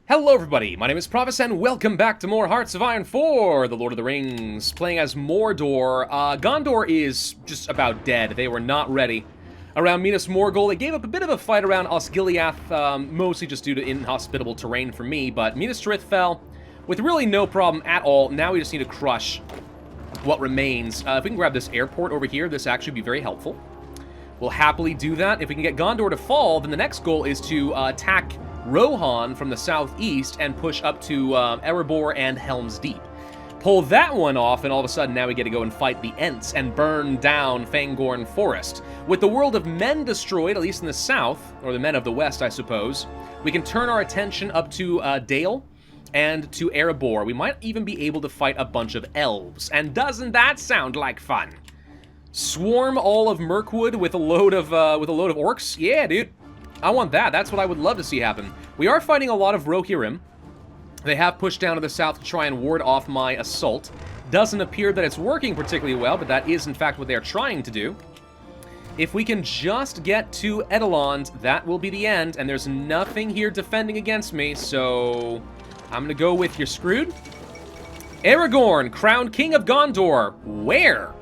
Hello everybody, my name is Pravus and welcome back to more Hearts of Iron 4, The Lord of the Rings, playing as Mordor. Gondor is just about dead. They were not ready. Around Minas Morgul, they gave up a bit of a fight around Osgiliath, mostly just due to inhospitable terrain for me, but Minas Tirith fell with really no problem at all. Now we just need to crush what remains. If we can grab this airport over here, this actually would be very helpful. We'll happily do that. If we can get Gondor to fall, then the next goal is to attack Rohan from the southeast and push up to Erebor and Helm's Deep. Pull that one off, and all of a sudden now we get to go and fight the Ents and burn down Fangorn Forest. With the world of men destroyed, at least in the south, or the men of the west, I suppose, we can turn our attention up to Dale and to Erebor. We might even be able to fight a bunch of elves. And doesn't that sound like fun? Swarm all of Mirkwood with a load of orcs? Yeah, dude. I want that. That's what I would love to see happen. We are fighting a lot of Rohirrim. They have pushed down to the south to try and ward off my assault. Doesn't appear that it's working particularly well, but that is in fact what they're trying to do. If we can just get to Edelond, that will be the end, and there's nothing here defending against me, so I'm gonna go with you're screwed. Aragorn, crowned King of Gondor. Where?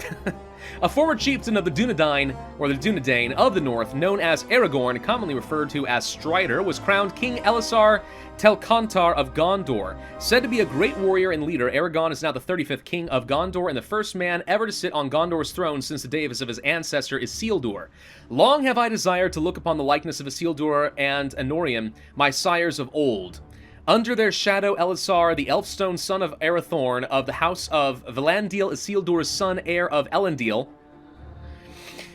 A former chieftain of the Dunedain, or the Dunedain of the North, known as Aragorn, commonly referred to as Strider, was crowned King Elisar Telcontar of Gondor. Said to be a great warrior and leader, Aragorn is now the 35th King of Gondor and the first man ever to sit on Gondor's throne since the days of his ancestor Isildur. Long have I desired to look upon the likeness of Isildur and Anorion, my sires of old. Under their shadow, Elisar, the Elfstone son of Arathorn, of the house of Valandil, Isildur's son, heir of Elendil,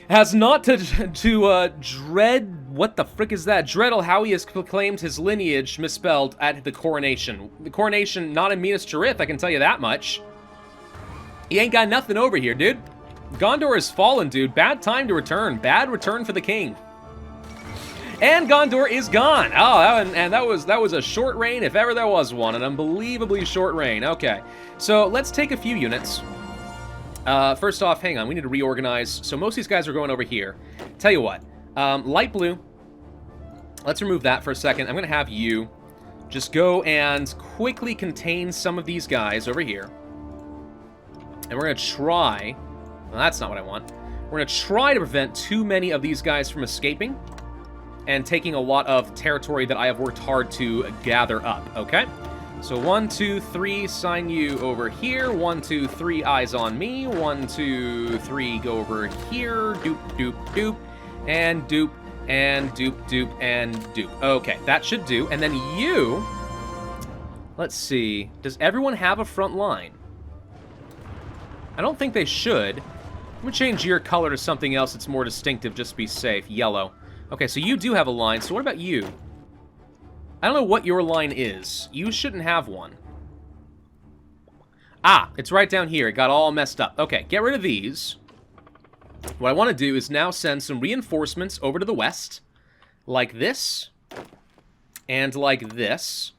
has not to dread... What the frick is that? Dreadle how he has proclaimed his lineage misspelled at the coronation. The coronation not in Minas Tirith, I can tell you that much. He ain't got nothing over here, dude. Gondor has fallen, dude. Bad time to return. Bad return for the king. And Gondor is gone. Oh, and that was a short reign, if ever there was one. An unbelievably short reign. Okay, so let's take a few units. First off, hang on, we need to reorganize. So most of these guys are going over here. Tell you what, light blue. Let's remove that for a second. I'm going to have you just go and quickly contain some of these guys over here. And we're going to try... Well, that's not what I want. We're going to try to prevent too many of these guys from escaping and taking a lot of territory that I have worked hard to gather up, okay? So 1, 2, 3, sign you over here. 1, 2, 3, eyes on me. 1, 2, 3, go over here. Doop, doop, doop. And doop, and doop, doop, and doop. Okay, that should do. And then you... Let's see. Does everyone have a front line? I don't think they should. I'm going to change your color to something else that's more distinctive, just to be safe. Yellow. Okay, so you do have a line, so what about you? I don't know what your line is. You shouldn't have one. Ah, it's right down here. It got all messed up. Okay, get rid of these. What I want to do is now send some reinforcements over to the west, like this, and like this.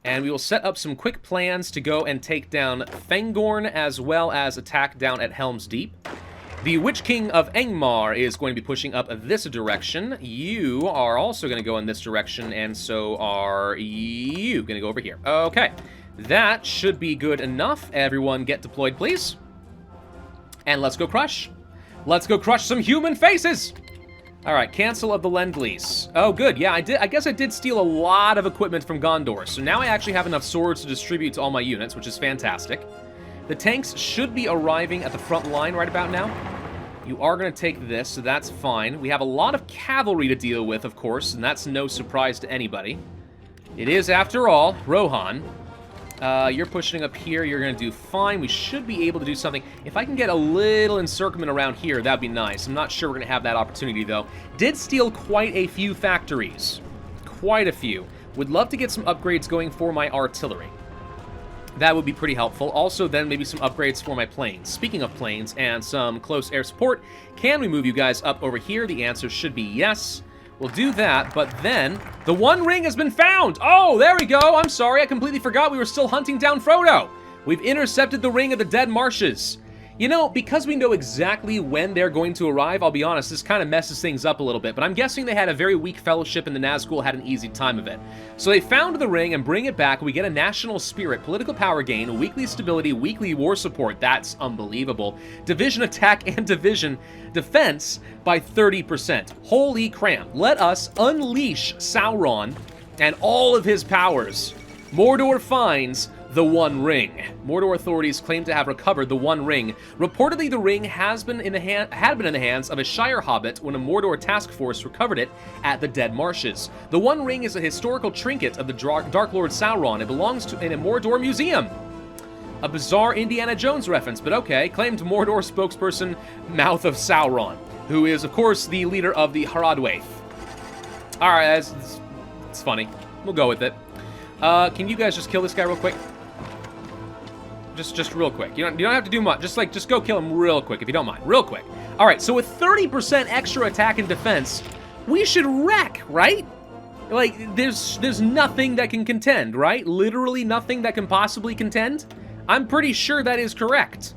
And we will set up some quick plans to go and take down Fangorn, as well as attack down at Helm's Deep. The Witch King of Angmar is going to be pushing up this direction. You are also going to go in this direction, and so are you going to go over here. Okay, that should be good enough. Everyone get deployed, please. And let's go crush. Let's go crush some human faces! Alright, cancel of the Lend-Lease. Oh, good, yeah, I guess I did steal a lot of equipment from Gondor, so now I actually have enough swords to distribute to all my units, which is fantastic. The tanks should be arriving at the front line right about now. You are going to take this, so that's fine. We have a lot of cavalry to deal with, of course, and that's no surprise to anybody. It is, after all, Rohan. You're pushing up here. You're going to do fine. We should be able to do something. If I can get a little encirclement around here, that'd be nice. I'm not sure we're going to have that opportunity, though. Did steal quite a few factories. Quite a few. Would love to get some upgrades going for my artillery. That would be pretty helpful. Also, then, maybe some upgrades for my planes. Speaking of planes and some close air support, can we move you guys up over here? The answer should be yes. We'll do that, but then the One Ring has been found! Oh, there we go! I'm sorry, I completely forgot we were still hunting down Frodo! We've intercepted the Ring of the Dead Marshes. You know, because we know exactly when they're going to arrive, I'll be honest, this kind of messes things up a little bit, but I'm guessing they had a very weak fellowship and the Nazgul had an easy time of it. So they found the ring and bring it back. We get a national spirit, political power gain, weekly stability, weekly war support. That's unbelievable. Division attack and division defense by 30%. Holy crap. Let us unleash Sauron and all of his powers. Mordor finds the One Ring. Mordor authorities claim to have recovered the One Ring. Reportedly, the ring had been in the hands of a Shire hobbit when a Mordor task force recovered it at the Dead Marshes. The One Ring is a historical trinket of the Dark Lord Sauron. It belongs in a Mordor museum. A bizarre Indiana Jones reference, but okay. Claimed Mordor spokesperson Mouth of Sauron, who is, of course, the leader of the Haradwaith. Alright, it's funny. We'll go with it. Can you guys just kill this guy real quick? Just real quick. You don't have to do much. Just go kill him real quick, if you don't mind. Real quick. All right, so with 30% extra attack and defense, we should wreck, right? Like, there's nothing that can contend, right? Literally nothing that can possibly contend. I'm pretty sure that is correct.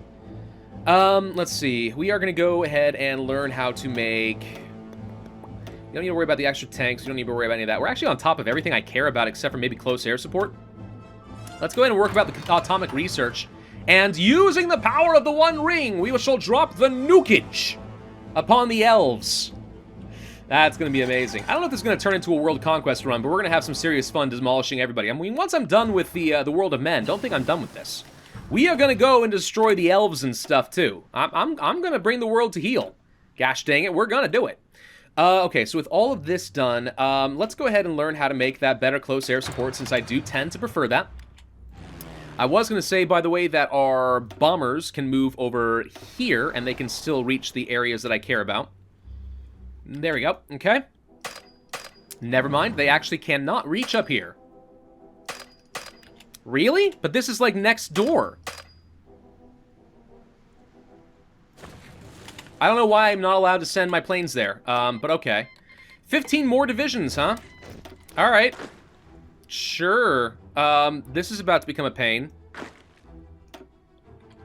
Let's see. We are going to go ahead and learn how to make... You don't need to worry about the extra tanks. You don't need to worry about any of that. We're actually on top of everything I care about except for maybe close air support. Let's go ahead and work about the atomic research. And using the power of the One Ring, we shall drop the nukage upon the elves. That's going to be amazing. I don't know if this is going to turn into a world conquest run, but we're going to have some serious fun demolishing everybody. I mean, once I'm done with the world of men, don't think I'm done with this. We are going to go and destroy the elves and stuff, too. I'm going to bring the world to heel. Gosh dang it, we're going to do it. Okay, so with all of this done, let's go ahead and learn how to make that better close air support, since I do tend to prefer that. I was going to say, by the way, that our bombers can move over here, and they can still reach the areas that I care about. There we go. Okay. Never mind. They actually cannot reach up here. Really? But this is, like, next door. I don't know why I'm not allowed to send my planes there, but okay. 15 more divisions, huh? All right. Sure. This is about to become a pain.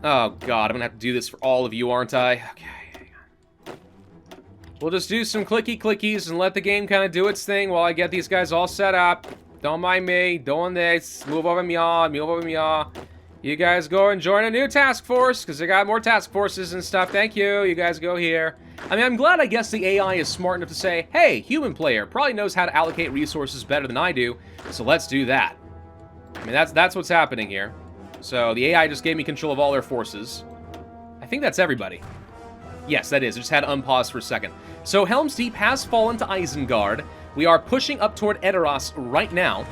Oh, God, I'm gonna have to do this for all of you, aren't I? Okay, hang on. We'll just do some clicky-clickies and let the game kind of do its thing while I get these guys all set up. Don't mind me, doing this. Move over me. You guys go and join a new task force, because I got more task forces and stuff. Thank you. You guys go here. I mean, I'm glad, I guess, the AI is smart enough to say, hey, human player probably knows how to allocate resources better than I do, so let's do that. I mean, that's what's happening here. So the AI just gave me control of all their forces. I think that's everybody. Yes, that is. I just had to unpause for a second. So Helm's Deep has fallen to Isengard. We are pushing up toward Edoras right now.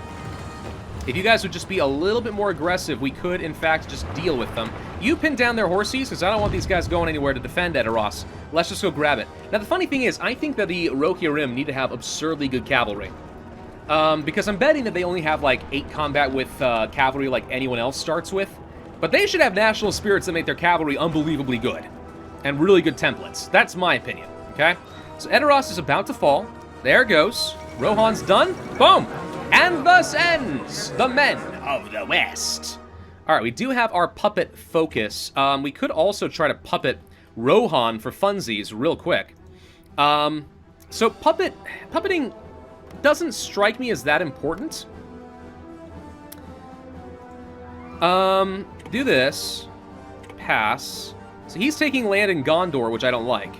If you guys would just be a little bit more aggressive, we could, in fact, just deal with them. You pin down their horses, because I don't want these guys going anywhere to defend Edoras. Let's just go grab it. Now, the funny thing is, I think that the Rohirrim need to have absurdly good cavalry. Because I'm betting that they only have, like, 8 combat with cavalry like anyone else starts with. But they should have national spirits that make their cavalry unbelievably good. And really good templates. That's my opinion, okay? So Edoras is about to fall. There it goes. Rohan's done. Boom! And thus ends the Men of the West. Alright, we do have our puppet focus. We could also try to puppet Rohan for funsies real quick. So puppeting doesn't strike me as that important. Do this. Pass. So he's taking land in Gondor, which I don't like.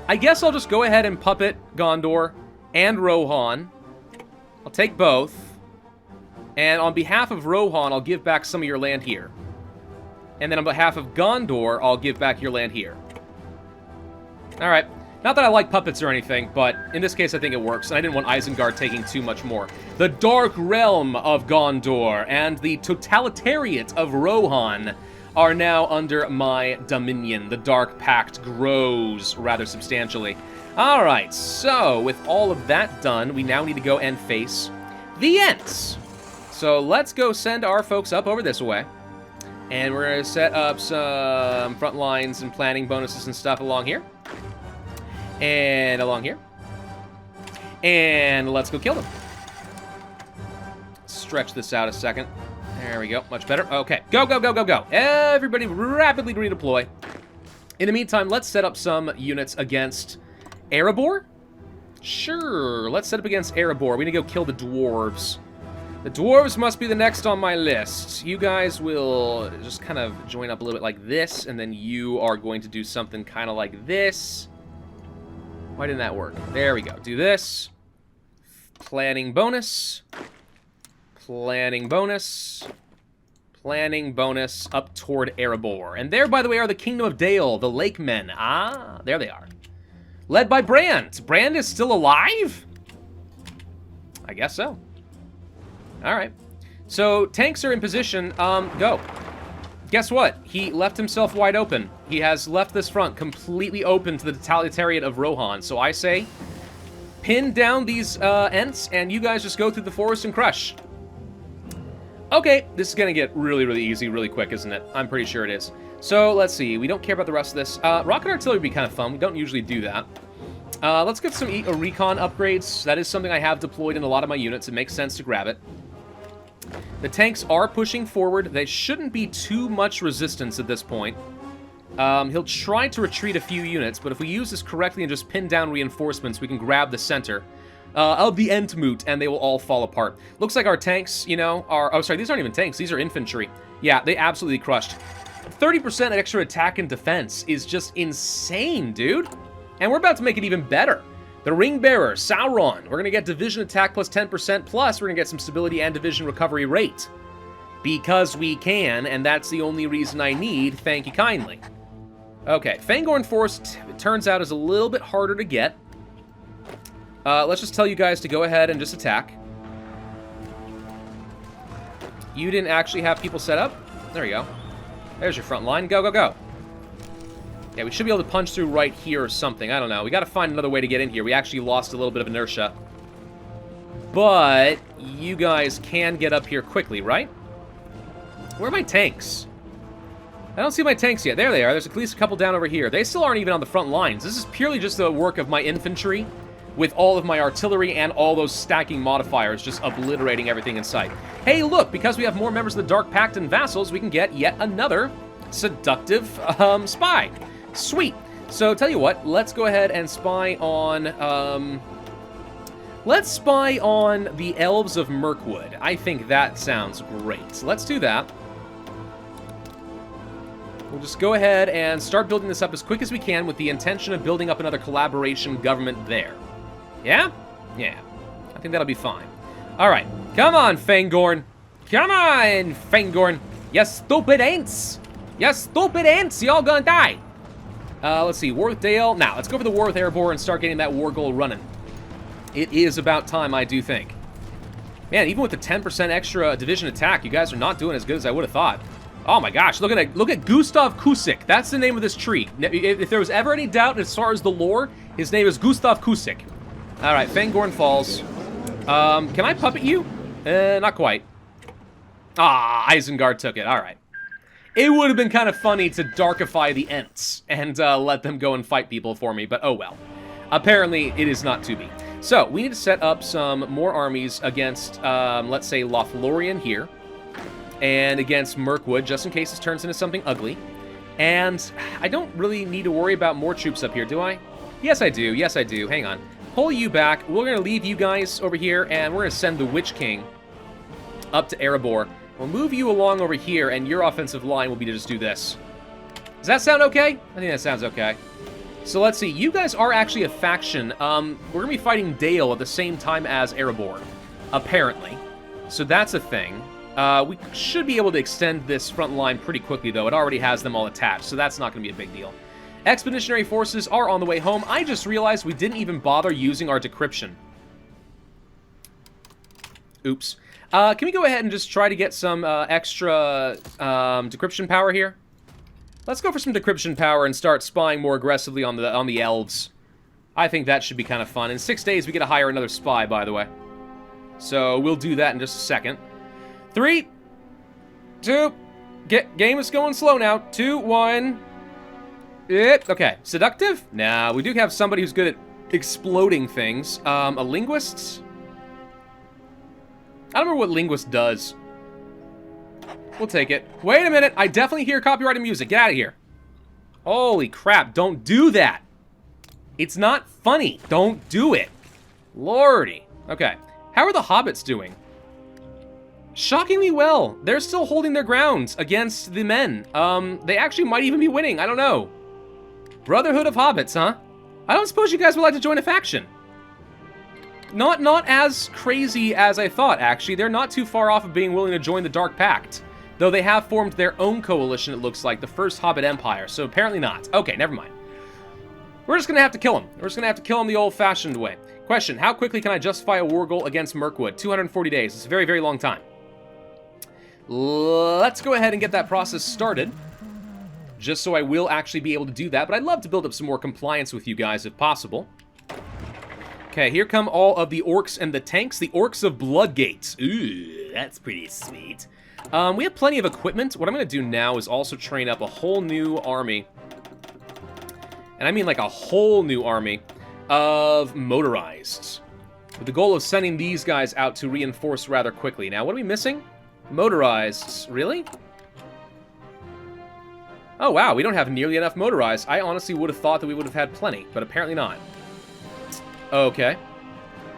I guess I'll just go ahead and puppet Gondor and Rohan. I'll take both. And on behalf of Rohan, I'll give back some of your land here. And then on behalf of Gondor, I'll give back your land here. Alright. Not that I like puppets or anything, but in this case I think it works, and I didn't want Isengard taking too much more. The Dark Realm of Gondor and the Totalitariat of Rohan are now under my dominion. The Dark Pact grows rather substantially. Alright, so with all of that done, we now need to go and face the Ents. So let's go send our folks up over this way. And we're going to set up some front lines and planning bonuses and stuff along here. And along here. And let's go kill them. Stretch this out a second. There we go. Much better. Okay. Go, go, go, go, go. Everybody rapidly redeploy. In the meantime, let's set up some units against Erebor. Sure. Let's set up against Erebor. We need to go kill the dwarves. The dwarves must be the next on my list. You guys will just kind of join up a little bit like this, and then you are going to do something kind of like this. Why didn't that work? There we go. Do this. Planning bonus. Planning bonus. Planning bonus up toward Erebor. And there, by the way, are the Kingdom of Dale, the Lake Men. Ah, there they are. Led by Brand. Brand is still alive? I guess so. Alright. So, tanks are in position. Go. Guess what? He left himself wide open. He has left this front completely open to the totalitarian of Rohan. So I say, pin down these Ents, and you guys just go through the forest and crush. Okay, this is going to get really, really easy really quick, isn't it? I'm pretty sure it is. So, let's see. We don't care about the rest of this. Rocket artillery would be kind of fun. We don't usually do that. Let's get some recon upgrades. That is something I have deployed in a lot of my units. It makes sense to grab it. The tanks are pushing forward. They shouldn't be too much resistance at this point. He'll try to retreat a few units, but if we use this correctly and just pin down reinforcements, we can grab the center of the Entmoot, and they will all fall apart. Looks like our tanks, you know, are... Oh, sorry, these aren't even tanks. These are infantry. Yeah, they absolutely crushed. 30% extra attack and defense is just insane, dude. And we're about to make it even better. The Ring Bearer, Sauron. We're going to get division attack plus 10%, plus we're going to get some stability and division recovery rate. Because we can, and that's the only reason I need. Thank you kindly. Okay, Fangorn Force, it turns out, is a little bit harder to get. Let's just tell you guys to go ahead and just attack. You didn't actually have people set up? There you go. There's your front line. Go, go, go. Yeah, we should be able to punch through right here or something. I don't know. We got to find another way to get in here. We actually lost a little bit of inertia. But you guys can get up here quickly, right? Where are my tanks? I don't see my tanks yet. There they are. There's at least a couple down over here. They still aren't even on the front lines. This is purely just the work of my infantry with all of my artillery and all those stacking modifiers just obliterating everything in sight. Hey, look, because we have more members of the Dark Pact and vassals, we can get yet another seductive spy. Sweet. So, tell you what, let's go ahead and spy on, let's spy on the Elves of Mirkwood. I think that sounds great. Let's do that. We'll just go ahead and start building this up as quick as we can with the intention of building up another collaboration government there. Yeah? Yeah. I think that'll be fine. Alright. Come on, Fangorn. Come on, Fangorn. You stupid ants. You stupid ants. Y'all gonna die. Let's see. War with Dale. Now, let's go for the war with Airborne and start getting that war goal running. It is about time, I do think. Man, even with the 10% extra division attack, you guys are not doing as good as I would have thought. Oh my gosh, look at Gustav Kusik. That's the name of this tree. If there was ever any doubt as far as the lore, his name is Gustav Kusik. Alright, Fangorn falls. Can I puppet you? Not quite. Ah, Isengard took it. Alright. It would have been kind of funny to darkify the Ents and let them go and fight people for me, but oh well. Apparently, it is not to be. So, we need to set up some more armies against, let's say, Lothlorien here. And against Mirkwood, just in case this turns into something ugly. And I don't really need to worry about more troops up here, do I? Yes, I do. Yes, I do. Hang on. Pull you back. We're going to leave you guys over here, and we're going to send the Witch King up to Erebor. We'll move you along over here, and your offensive line will be to just do this. Does that sound okay? I think that sounds okay. So let's see. You guys are actually a faction. We're going to be fighting Dale at the same time as Erebor, apparently. So that's a thing. We should be able to extend this front line pretty quickly, though. It already has them all attached, so that's not going to be a big deal. Expeditionary forces are on the way home. I just realized we didn't even bother using our decryption. Oops. Can we go ahead and just try to get some extra decryption power here? Let's go for some decryption power and start spying more aggressively on the elves. I think that should be kind of fun. In 6 days, we get to hire another spy, by the way. So we'll do that in just a second. 3, 2, game is going slow now. 2, 1. Okay, seductive? Nah, we do have somebody who's good at exploding things. A linguist? I don't remember what linguist does. We'll take it. Wait a minute. I definitely hear copyrighted music. Get out of here. Holy crap. Don't do that. It's not funny. Don't do it. Lordy. Okay. How are the hobbits doing? Shockingly well. They're still holding their ground against the men. They actually might even be winning. I don't know. Brotherhood of Hobbits, huh? I don't suppose you guys would like to join a faction. Not as crazy as I thought, actually. They're not too far off of being willing to join the Dark Pact. Though they have formed their own coalition, it looks like, the First Hobbit Empire, so apparently not. Okay, never mind. We're just gonna have to kill him. We're just gonna have to kill him the old-fashioned way. Question, how quickly can I justify a war goal against Mirkwood? 240 days. It's a very, very long time. Let's go ahead and get that process started. Just so I will actually be able to do that, but I'd love to build up some more compliance with you guys if possible. Okay, here come all of the orcs and the tanks. The orcs of Bloodgate. Ooh, that's pretty sweet. We have plenty of equipment. What I'm going to do now is also train up a whole new army. And I mean like a whole new army of motorized. With the goal of sending these guys out to reinforce rather quickly. Now, what are we missing? Motorized. Really? Oh, wow, we don't have nearly enough motorized. I honestly would have thought that we would have had plenty, but apparently not. Okay.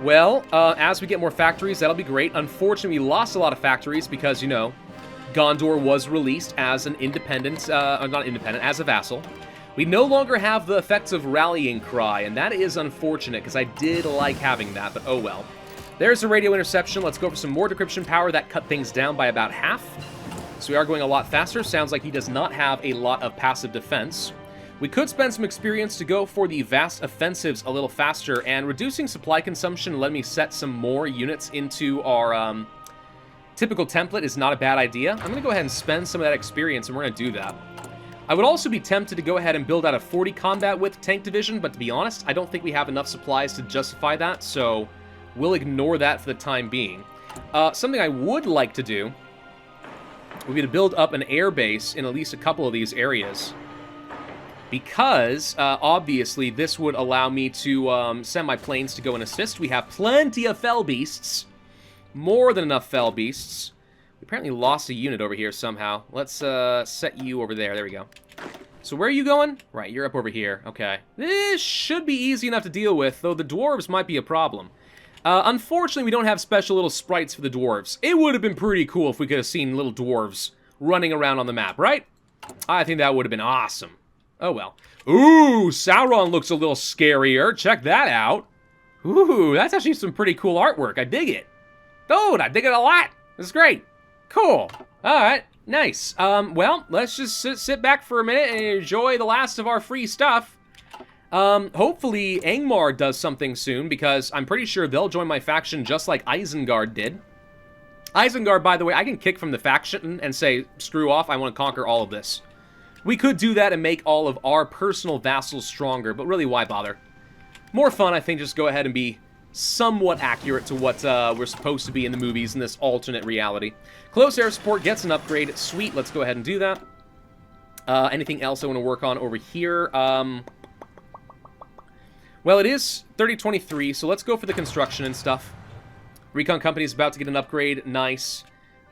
Well, as we get more factories, that'll be great. Unfortunately, we lost a lot of factories because, you know, Gondor was released as an independent, not independent, as a vassal. We no longer have the effects of Rallying Cry, and that is unfortunate because I did like having that, but oh well. There's a radio interception. Let's go for some more decryption power. That cut things down by about half. So we are going a lot faster. Sounds like he does not have a lot of passive defense. We could spend some experience to go for the vast offensives a little faster, and reducing supply consumption, let me set some more units into our typical template is not a bad idea. I'm going to go ahead and spend some of that experience, and we're going to do that. I would also be tempted to go ahead and build out a 40 combat width tank division, but to be honest, I don't think we have enough supplies to justify that, so we'll ignore that for the time being. Something I would like to do would be to build up an air base in at least a couple of these areas. Because, obviously, this would allow me to send my planes to go and assist. We have plenty of fell beasts. More than enough fell beasts. We apparently lost a unit over here somehow. Let's set you over there. There we go. So where are you going? Right, you're up over here. Okay. This should be easy enough to deal with, though the dwarves might be a problem. Unfortunately, we don't have special little sprites for the dwarves. It would have been pretty cool if we could have seen little dwarves running around on the map, right? I think that would have been awesome. Oh, well. Ooh, Sauron looks a little scarier. Check that out. Ooh, that's actually some pretty cool artwork. I dig it. Dude, I dig it a lot. This is great. Cool. All right. Nice. Well, let's just sit back for a minute and enjoy the last of our free stuff. Hopefully Angmar does something soon, because I'm pretty sure they'll join my faction just like Isengard did. Isengard, by the way, I can kick from the faction and say, screw off, I want to conquer all of this. We could do that and make all of our personal vassals stronger, but really, why bother? More fun, I think, just go ahead and be somewhat accurate to what we're supposed to be in the movies in this alternate reality. Close air support gets an upgrade. Sweet, let's go ahead and do that. Anything else I want to work on over here? Well, it is 3023, so let's go for the construction and stuff. Recon Company's about to get an upgrade. Nice.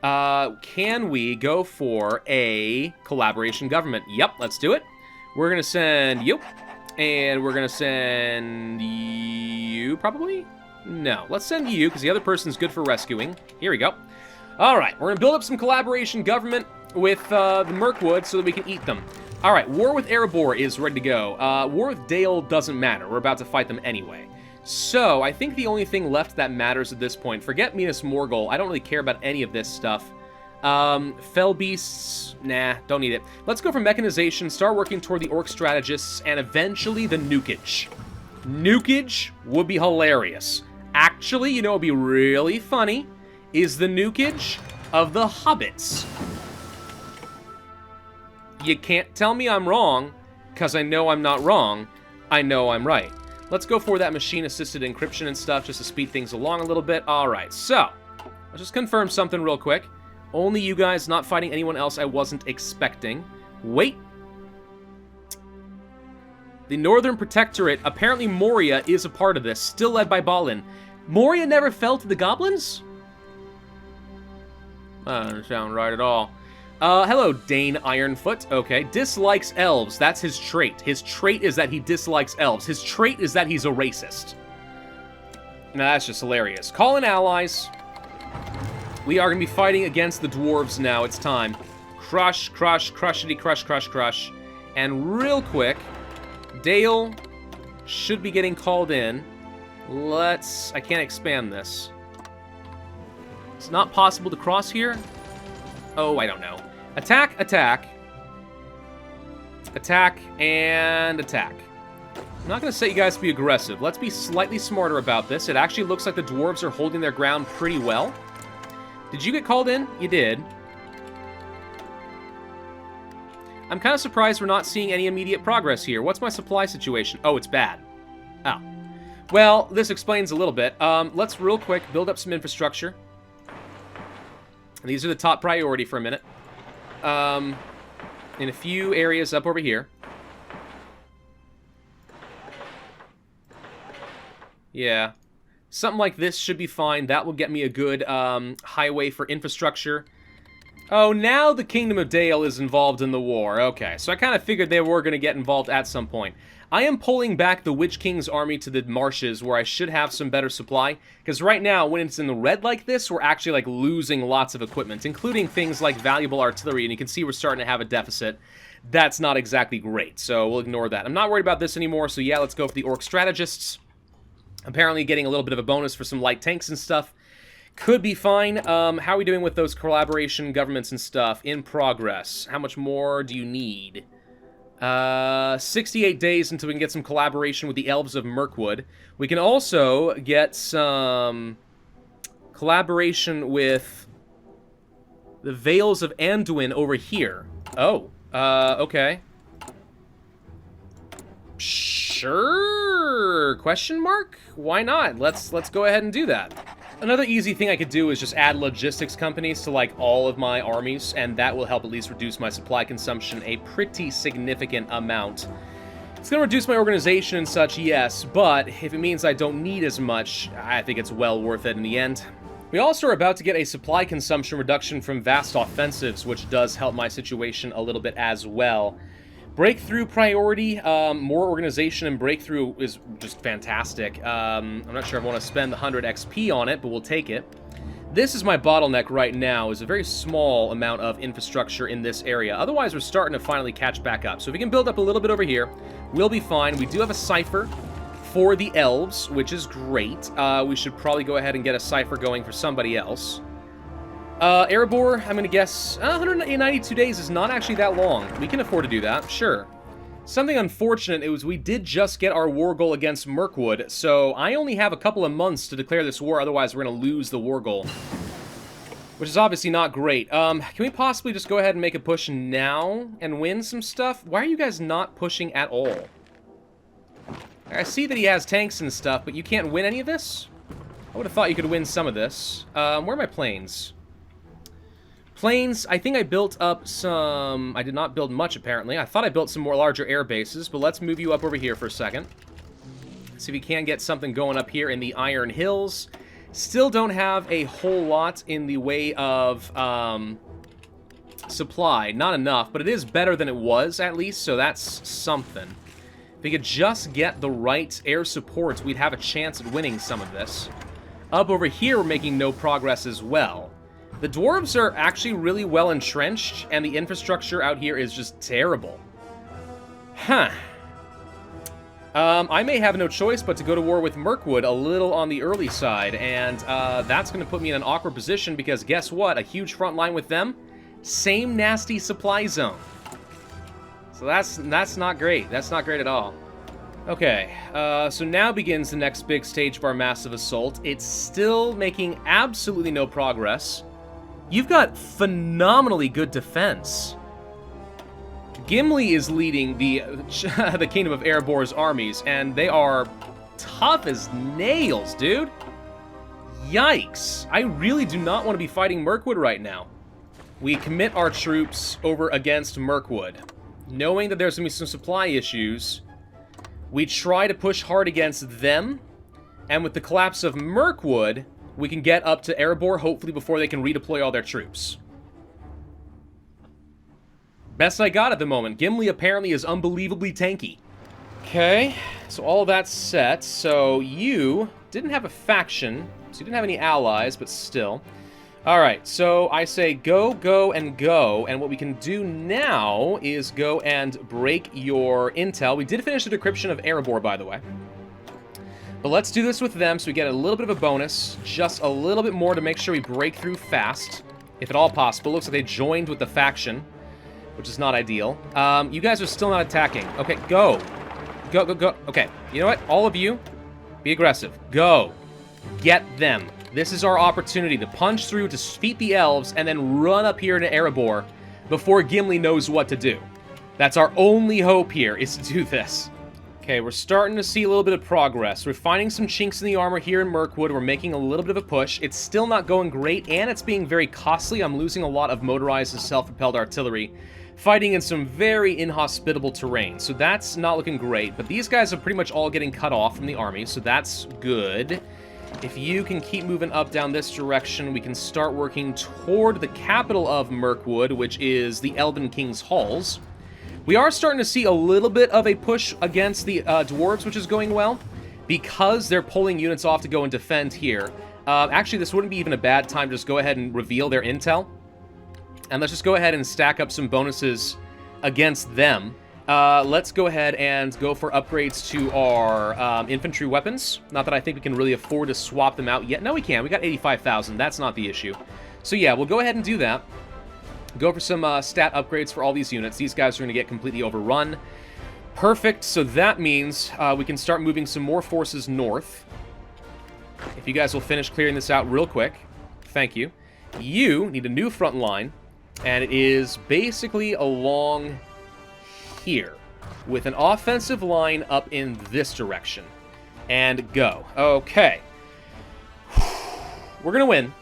Can we go for a collaboration government? Yep, let's do it. We're going to send you, and we're going to send you, probably? No, let's send you, because the other person's good for rescuing. Here we go. All right, we're going to build up some collaboration government with the Mirkwood so that we can eat them. All right, War with Airborne is ready to go. War with Dale doesn't matter. We're about to fight them anyway. So, I think the only thing left that matters at this point, forget Minas Morgul, I don't really care about any of this stuff. Fell Beasts, nah, don't need it. Let's go for mechanization, start working toward the Orc Strategists, and eventually the nukage. Nukage would be hilarious. Actually, you know what would be really funny? Is the nukage of the Hobbits. You can't tell me I'm wrong, because I know I'm not wrong. I know I'm right. Let's go for that machine-assisted encryption and stuff just to speed things along a little bit. All right, so let's just confirm something real quick. Only you guys, not fighting anyone else I wasn't expecting. Wait. The Northern Protectorate, apparently Moria is a part of this, still led by Balin. Moria never fell to the goblins? That doesn't sound right at all. Hello, Dane Ironfoot. Okay, dislikes elves. That's his trait. His trait is that he dislikes elves. His trait is that he's a racist. Now, that's just hilarious. Call in allies. We are going to be fighting against the dwarves now. It's time. Crush, crush, crushity, crush, crush, crush. And real quick, Dale should be getting called in. I can't expand this. It's not possible to cross here? Oh, I don't know. Attack, attack. Attack, and attack. I'm not going to set you guys to be aggressive. Let's be slightly smarter about this. It actually looks like the dwarves are holding their ground pretty well. Did you get called in? You did. I'm kind of surprised we're not seeing any immediate progress here. What's my supply situation? Oh, it's bad. Oh. Well, this explains a little bit. Let's real quick build up some infrastructure. And these are the top priority for a minute. In a few areas up over here. Yeah. Something like this should be fine. That will get me a good highway for infrastructure. Oh, now the Kingdom of Dale is involved in the war. Okay, so I kind of figured they were going to get involved at some point. I am pulling back the Witch King's army to the marshes where I should have some better supply. Because right now, when it's in the red like this, we're actually like losing lots of equipment, including things like valuable artillery. And you can see we're starting to have a deficit. That's not exactly great, so we'll ignore that. I'm not worried about this anymore, so yeah, let's go for the Orc Strategists. Apparently getting a little bit of a bonus for some light tanks and stuff. Could be fine. How are we doing with those collaboration governments and stuff? In progress. How much more do you need? 68 days until we can get some collaboration with the Elves of Mirkwood. We can also get some collaboration with the Vales of Anduin over here. Oh, okay. Sure? Question mark? Why not? Let's go ahead and do that. Another easy thing I could do is just add logistics companies to, like, all of my armies, and that will help at least reduce my supply consumption a pretty significant amount. It's going to reduce my organization and such, yes, but if it means I don't need as much, I think it's well worth it in the end. We also are about to get a supply consumption reduction from vast offensives, which does help my situation a little bit as well. Breakthrough priority, more organization and breakthrough is just fantastic. I'm not sure I want to spend the 100 XP on it, but we'll take it. This is my bottleneck right now, is a very small amount of infrastructure in this area. Otherwise, we're starting to finally catch back up. So if we can build up a little bit over here, we'll be fine. We do have a cipher for the elves, which is great. We should probably go ahead and get a cipher going for somebody else. Airborne, I'm going to guess 192 days is not actually that long. We can afford to do that, sure. Something unfortunate is we did just get our war goal against Mirkwood, so I only have a couple of months to declare this war, otherwise we're going to lose the war goal. Which is obviously not great. Can we possibly just go ahead and make a push now and win some stuff? Why are you guys not pushing at all? I see that he has tanks and stuff, but you can't win any of this? I would have thought you could win some of this. Where are my planes? Planes, I think I built up some... I did not build much, apparently. I thought I built some more larger air bases, but let's move you up over here for a second. See if we can get something going up here in the Iron Hills. Still don't have a whole lot in the way of supply. Not enough, but it is better than it was, at least, so that's something. If we could just get the right air supports, we'd have a chance at winning some of this. Up over here, we're making no progress as well. The dwarves are actually really well entrenched, and the infrastructure out here is just terrible. Huh. I may have no choice but to go to war with Mirkwood a little on the early side, and that's going to put me in an awkward position because guess what? A huge front line with them, same nasty supply zone. So that's not great. That's not great at all. Okay, so now begins the next big stage of our massive assault. It's still making absolutely no progress. You've got phenomenally good defense. Gimli is leading the Kingdom of Airborne's armies, and they are tough as nails, dude. Yikes. I really do not want to be fighting Mirkwood right now. We commit our troops over against Mirkwood. Knowing that there's going to be some supply issues, we try to push hard against them, and with the collapse of Mirkwood, we can get up to Airborne, hopefully before they can redeploy all their troops. Best I got at the moment. Gimli apparently is unbelievably tanky. Okay, so all that's set. So you didn't have a faction, so you didn't have any allies, but still. Alright, so I say go, go, and go, and what we can do now is go and break your intel. We did finish the decryption of Airborne, by the way. But let's do this with them so we get a little bit of a bonus, just a little bit more to make sure we break through fast, if at all possible. Looks like they joined with the faction, which is not ideal. You guys are still not attacking. Okay, go. Go, go, go. Okay, you know what? All of you, be aggressive. Go. Get them. This is our opportunity to punch through, to defeat the elves, and then run up here to Erebor before Gimli knows what to do. That's our only hope here, is to do this. Okay, we're starting to see a little bit of progress. We're finding some chinks in the armor here in Mirkwood. We're making a little bit of a push. It's still not going great, and it's being very costly. I'm losing a lot of motorized and self-propelled artillery, fighting in some very inhospitable terrain. So that's not looking great, but these guys are pretty much all getting cut off from the army, so that's good. If you can keep moving up down this direction, we can start working toward the capital of Mirkwood, which is the Elven King's Halls. We are starting to see a little bit of a push against the dwarves, which is going well, because they're pulling units off to go and defend here. Actually, this wouldn't be even a bad time to just go ahead and reveal their intel. And let's just go ahead and stack up some bonuses against them. Let's go ahead and go for upgrades to our infantry weapons. Not that I think we can really afford to swap them out yet. No, we can. We got 85,000. That's not the issue. So yeah, we'll go ahead and do that. Go for some stat upgrades for all these units. These guys are going to get completely overrun. Perfect. So that means we can start moving some more forces north. If you guys will finish clearing this out real quick. Thank you. You need a new front line, and it is basically along here, with an offensive line up in this direction. And go. Okay. We're gonna win.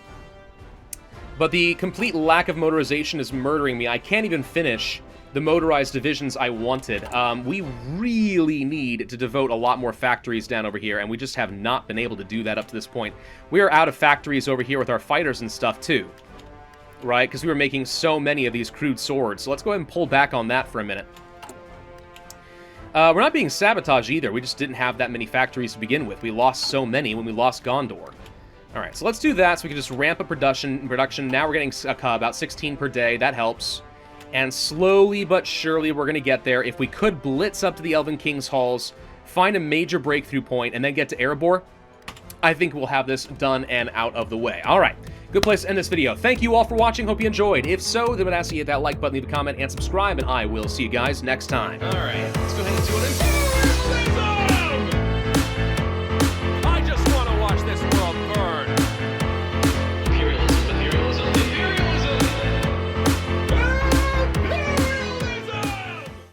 But the complete lack of motorization is murdering me. I can't even finish the motorized divisions I wanted. We really need to devote a lot more factories down over here, and we just have not been able to do that up to this point. We are out of factories over here with our fighters and stuff, too. Right? Because we were making so many of these crude swords. So let's go ahead and pull back on that for a minute. We're not being sabotaged either. We just didn't have that many factories to begin with. We lost so many when we lost Gondor. Alright, so let's do that so we can just ramp up production. Now we're getting about 16 per day. That helps. And slowly but surely we're going to get there. If we could blitz up to the Elven King's Halls, find a major breakthrough point, and then get to Erebor, I think we'll have this done and out of the way. Alright, good place to end this video. Thank you all for watching. Hope you enjoyed. If so, then I would ask you to hit that like button, leave a comment, and subscribe, and I will see you guys next time. Alright, let's go ahead and do it.